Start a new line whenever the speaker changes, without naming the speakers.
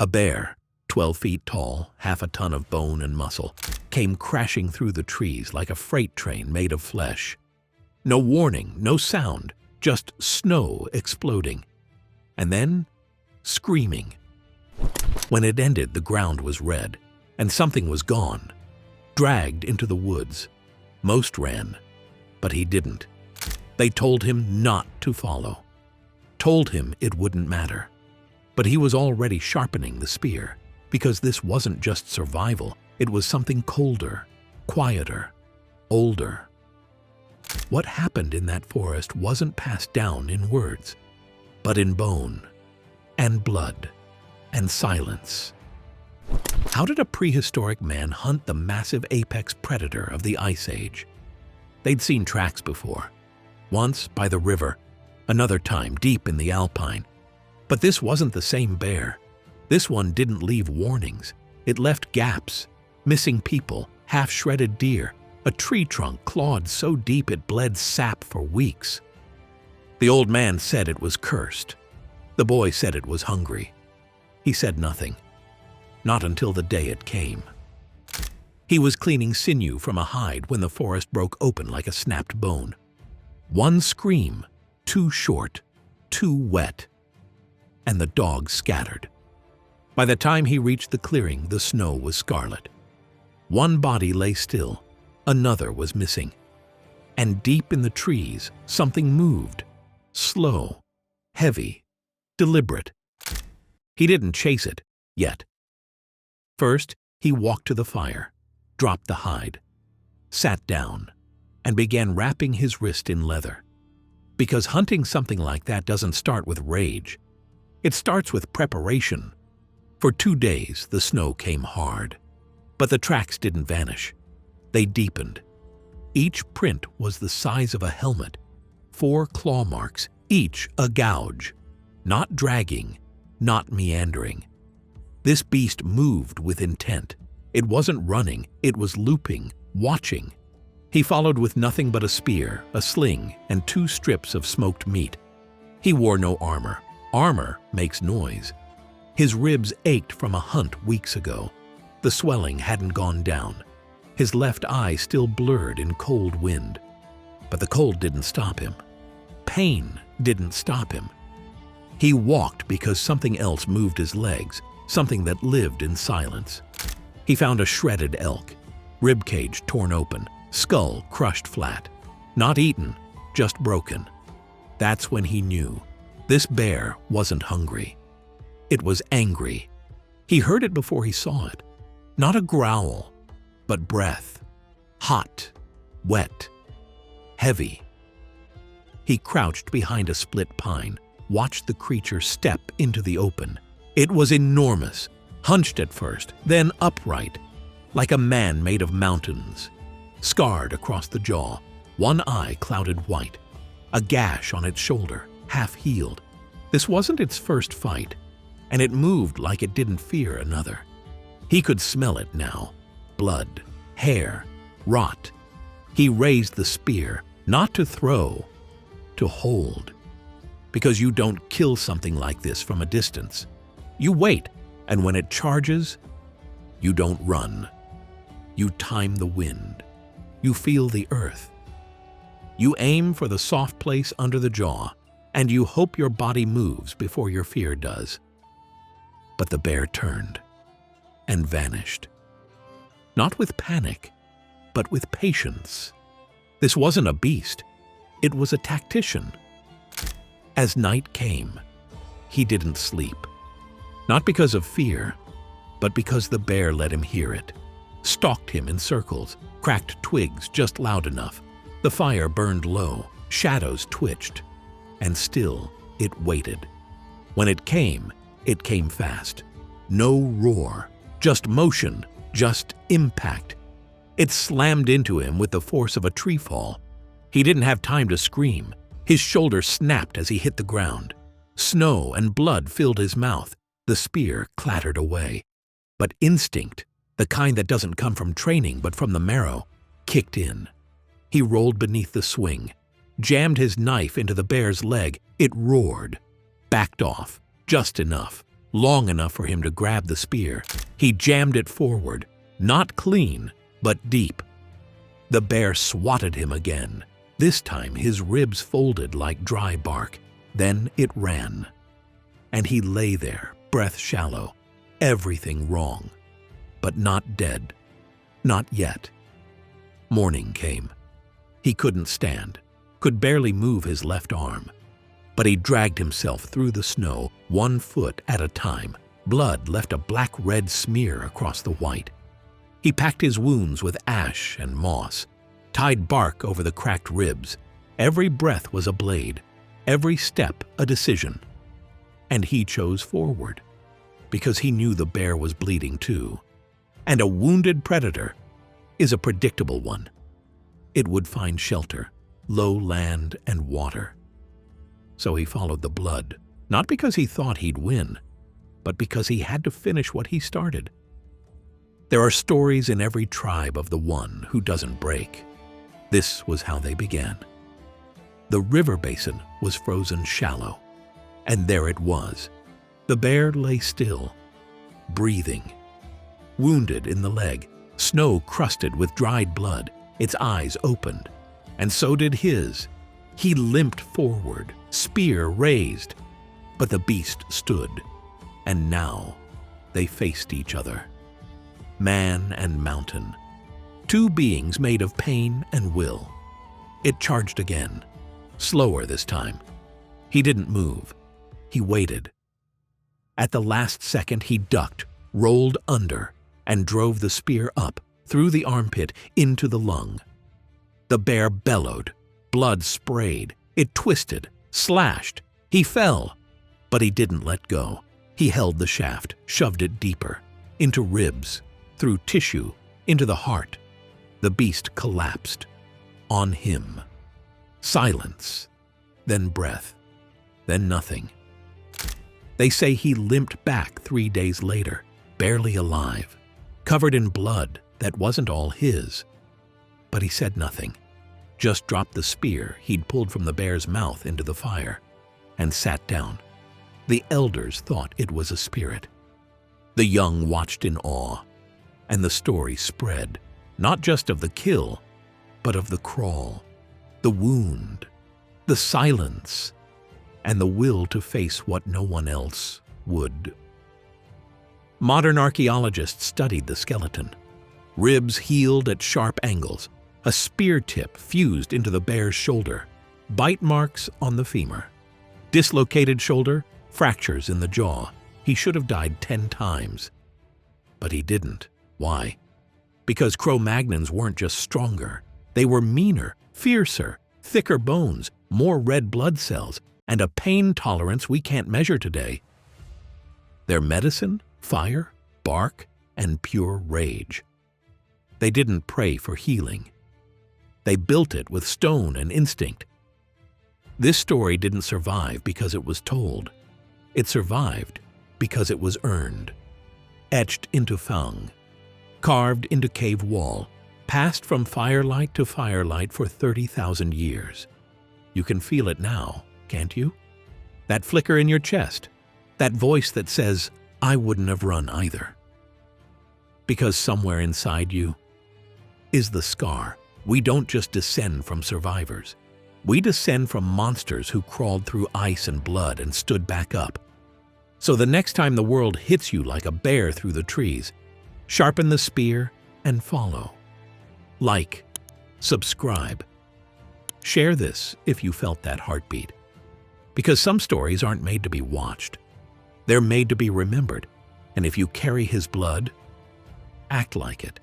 A bear, 12 feet tall, half a ton of bone and muscle, came crashing through the trees like a freight train made of flesh. No warning, no sound, just snow exploding. And then, screaming. When it ended, the ground was red, and something was gone, dragged into the woods. Most ran, but he didn't. They told him not to follow. Told him it wouldn't matter. But he was already sharpening the spear, because this wasn't just survival, it was something colder, quieter, older. What happened in that forest wasn't passed down in words, but in bone, and blood, and silence. How did a prehistoric man hunt the massive apex predator of the Ice Age? They'd seen tracks before. Once by the river, another time deep in the alpine. But this wasn't the same bear. This one didn't leave warnings. It left gaps, missing people, half-shredded deer, a tree trunk clawed so deep it bled sap for weeks. The old man said it was cursed. The boy said it was hungry. He said nothing. Not until the day it came. He was cleaning sinew from a hide when the forest broke open like a snapped bone. One scream, too short, too wet, and the dog scattered. By the time he reached the clearing, the snow was scarlet. One body lay still, another was missing. And deep in the trees, something moved, slow, heavy, deliberate. He didn't chase it, yet. First, he walked to the fire, dropped the hide, sat down, and began wrapping his wrist in leather. Because hunting something like that doesn't start with rage. It starts with preparation. For 2 days, the snow came hard. But the tracks didn't vanish. They deepened. Each print was the size of a helmet. 4 claw marks, each a gouge. Not dragging, not meandering. This beast moved with intent. It wasn't running, it was looping, watching. He followed with nothing but a spear, a sling, and 2 strips of smoked meat. He wore no armor. Armor makes noise. His ribs ached from a hunt weeks ago. The swelling hadn't gone down. His left eye still blurred in cold wind. But the cold didn't stop him. Pain didn't stop him. He walked because something else moved his legs, something that lived in silence. He found a shredded elk, ribcage torn open, skull crushed flat. Not eaten, just broken. That's when he knew. This bear wasn't hungry. It was angry. He heard it before he saw it. Not a growl, but breath. Hot, wet, heavy. He crouched behind a split pine, watched the creature step into the open. It was enormous, hunched at first, then upright, like a man made of mountains. Scarred across the jaw, one eye clouded white, a gash on its shoulder, half healed. This wasn't its first fight, and it moved like it didn't fear another. He could smell it now. Blood, hair, rot. He raised the spear, not to throw, to hold. Because you don't kill something like this from a distance. You wait, and when it charges, you don't run. You time the wind. You feel the earth. You aim for the soft place under the jaw, and you hope your body moves before your fear does. But the bear turned and vanished. Not with panic, but with patience. This wasn't a beast. It was a tactician. As night came, he didn't sleep. Not because of fear, but because the bear let him hear it. Stalked him in circles, cracked twigs just loud enough. The fire burned low, shadows twitched, and still it waited. When it came fast. No roar, just motion, just impact. It slammed into him with the force of a tree fall. He didn't have time to scream. His shoulder snapped as he hit the ground. Snow and blood filled his mouth. The spear clattered away. But instinct, the kind that doesn't come from training but from the marrow, kicked in. He rolled beneath the swing, jammed his knife into the bear's leg. It roared, backed off, just enough. long enough for him to grab the spear. He jammed it forward, not clean, but deep. The bear swatted him again. This time his ribs folded like dry bark. Then it ran. And he lay there, breath shallow, everything wrong, but not dead. Not yet. Morning came. He couldn't stand, could barely move his left arm. But he dragged himself through the snow, 1 foot at a time. Blood left a black-red smear across the white. He packed his wounds with ash and moss, tied bark over the cracked ribs. Every breath was a blade, every step a decision. And he chose forward, because he knew the bear was bleeding too. And a wounded predator is a predictable one. It would find shelter, low land and water. So he followed the blood, not because he thought he'd win, but because he had to finish what he started. There are stories in every tribe of the one who doesn't break. This was how they began. The river basin was frozen shallow, and there it was. The bear lay still, breathing. Wounded in the leg, snow crusted with dried blood, its eyes opened, and so did his. He limped forward, spear raised, but the beast stood, and now they faced each other. Man and mountain, 2 beings made of pain and will. It charged again, slower this time. He didn't move. He waited. At the last second, he ducked, rolled under, and drove the spear up, through the armpit, into the lung. The bear bellowed. Blood sprayed. It twisted, slashed. He fell, but he didn't let go. He held the shaft, shoved it deeper, into ribs, through tissue, into the heart. The beast collapsed. On him. Silence. Then breath. Then nothing. They say he limped back 3 days later, barely alive, covered in blood that wasn't all his. But he said nothing, just dropped the spear he'd pulled from the bear's mouth into the fire, and sat down. The elders thought it was a spirit. The young watched in awe, and the story spread, not just of the kill, but of the crawl, the wound, the silence, and the will to face what no one else would. Modern archaeologists studied the skeleton. Ribs healed at sharp angles, a spear tip fused into the bear's shoulder, bite marks on the femur. Dislocated shoulder, fractures in the jaw. He should have died 10 times. But he didn't. Why? Because Cro-Magnons weren't just stronger. They were meaner, fiercer, thicker bones, more red blood cells, and a pain tolerance we can't measure today. Their medicine? Fire, bark, and pure rage. They didn't pray for healing. They built it with stone and instinct. This story didn't survive because it was told. It survived because it was earned. Etched into fang, carved into cave wall, passed from firelight to firelight for 30,000 years. You can feel it now, can't you? That flicker in your chest, that voice that says, I wouldn't have run either. Because somewhere inside you is the scar. We don't just descend from survivors. We descend from monsters who crawled through ice and blood and stood back up. So the next time the world hits you like a bear through the trees, sharpen the spear and follow. Like, subscribe. Share this if you felt that heartbeat. Because some stories aren't made to be watched. They're made to be remembered. And if you carry his blood, act like it.